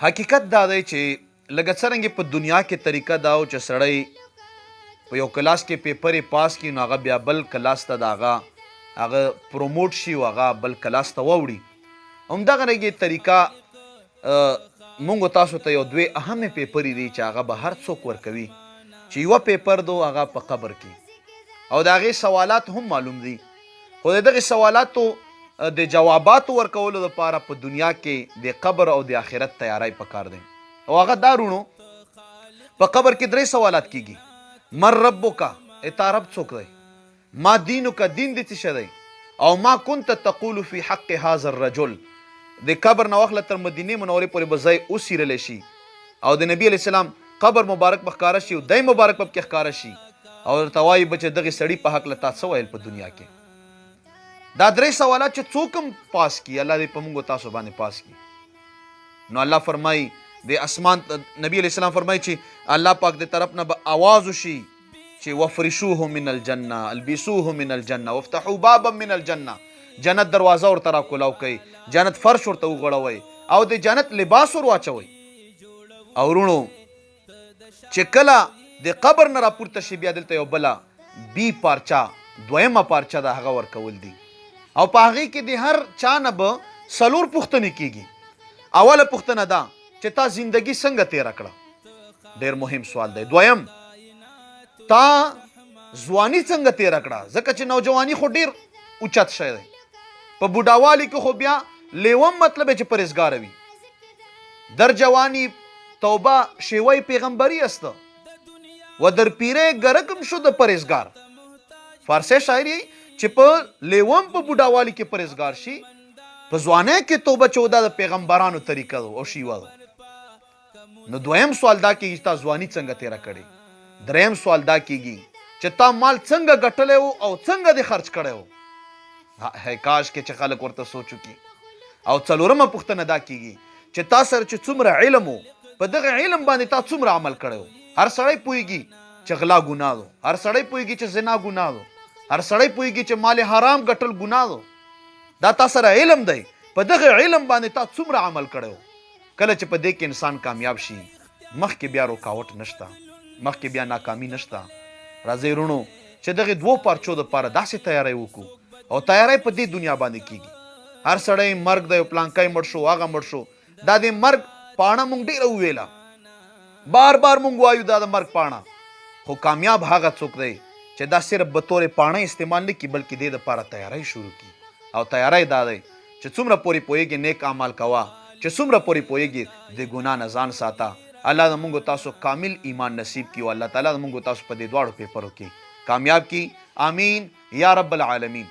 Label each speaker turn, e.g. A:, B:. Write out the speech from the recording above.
A: حقیقت دا دی چې لکه څرنګه په دنیا کې طریقه دا او چې سړی په یو کلاس کې پیپر پاس کی نو هغه بیا بل کلاس ته داغه هغه پروموټ شي او هغه بل کلاس ته ووړي همدغه رنګه طریقه مونږ تاسو ته یو دوی اهمه پیپر دي چې هغه به هر څوک ورکوي چې یو پیپر دو هغه په قبر کې او داغه سوالات هم معلوم دي خو دغه سوالاتو د جوابات ورکولو لپاره په دنیا کې د قبر او د آخرت تیاری پکار دی او هغه دارونو په قبر کې درې سوالات کیږي مر ربک اتا رب څوک دی ما دینک دین دې څه دی او ما كنت تقول في حق هذا الرجل د قبر نو وخت تر مدینه منورې پورې بځای اوسیرل شي او د نبی علی السلام قبر مبارک بخکاره شي او دای مبارک په ښکارا شي او توای بچ دغه سړی په حق لتا څه ویل په دنیا کې دا درې سوالات چې څوکم پاس کی الله دې په موږ تاسو باندې پاس کی نو الله فرمای د اسمان نبی علیہ السلام فرمای چې الله پاک دې طرف نه आवाज وشي چې وفرشوه من الجنه البسوه من الجنه وافتحوا بابا من الجنه جنت دروازه ور طرف کولاو کوي جنت فرش ورته وغړوي او د جنت لباس ور واچوي او ورونو چې کله د قبر نه راپورته شي بیا دلته یو بلا بی پارچا دویمه پارچا د هغه ورکول دي او په هغه کې د هر چا نه به سلور پوښتنې کیږي اوله پوښتنه ده چې تا زندگی څنګه تیر کړه ډیر مهم سوال دی دویم تا ځواني څنګه تیر کړه ځکه چې نوجوانی خو ډیر اوچت شوی دی په بوډاوالي کې خو بیا لیوم مطلب چې پرهیزګار وي در جوانی توبه شیوی پیغمبری است و در پیره گرکم شد پرهیزګار فارسی شاعری چې په لیوم په بوډاوالي کې پرهیزګار شي په ځوانۍ کې توبه چودا د پیغمبرانو طریقه او شیوه نو دویم سوال دا کېږي تا ځواني څنګه تیره کړې دریم سوال دا کېږي چې تا مال څنګه ګټلی و او څنګه دې خرچ کړی و هی کاش کې چې خلک ورته سوچ وکړي او څلورمه پوښتنه دا کېږي چې تا سره چې څومره علم و په دغه علم باندې تا څومره عمل کړی و هر سړی پوهېږي چې غلا ګناه ده هر سړی پوهېږي چې زنا ګناه ده هر سړی پوهېږي چې مال حرام ګټل ګناه ده دا تا سره علم دی په دغه علم باندې تا څومره عمل کړی و کله چې په دې کې انسان کامیاب شي مخکې بیا رکاوټ نشته مخکې بیا ناکامي نشته راځئ وروڼو چې دغه دوو پارچو دپاره داسې تیاری وکړو او تیاری په دې دنیا باندې کیږي هر سړی مرګ دی پلانکی مړ شو هغه مړ شو دا د مرګ پاڼه مونږ ډېره وویله بار بار مونږ وایو دا د مرګ پاڼه خو کامیاب هغه څوک دی چې دا صرف به تورې پاڼه استعمال نه کړي بلکې دې دپاره تیاری شروع کړي او تیاری دا دی چې څومره پورې پوهېږي نیک اعمال کوه چې څومره پورې پوهېږي د ګناه نه ځان ساته الله د مونږ تاسو کامل ایمان نصیب کړي او الله تعالی د مونږ تاسو په دې دواړو پیپرو کې کامیاب کړي آمین یا رب العالمین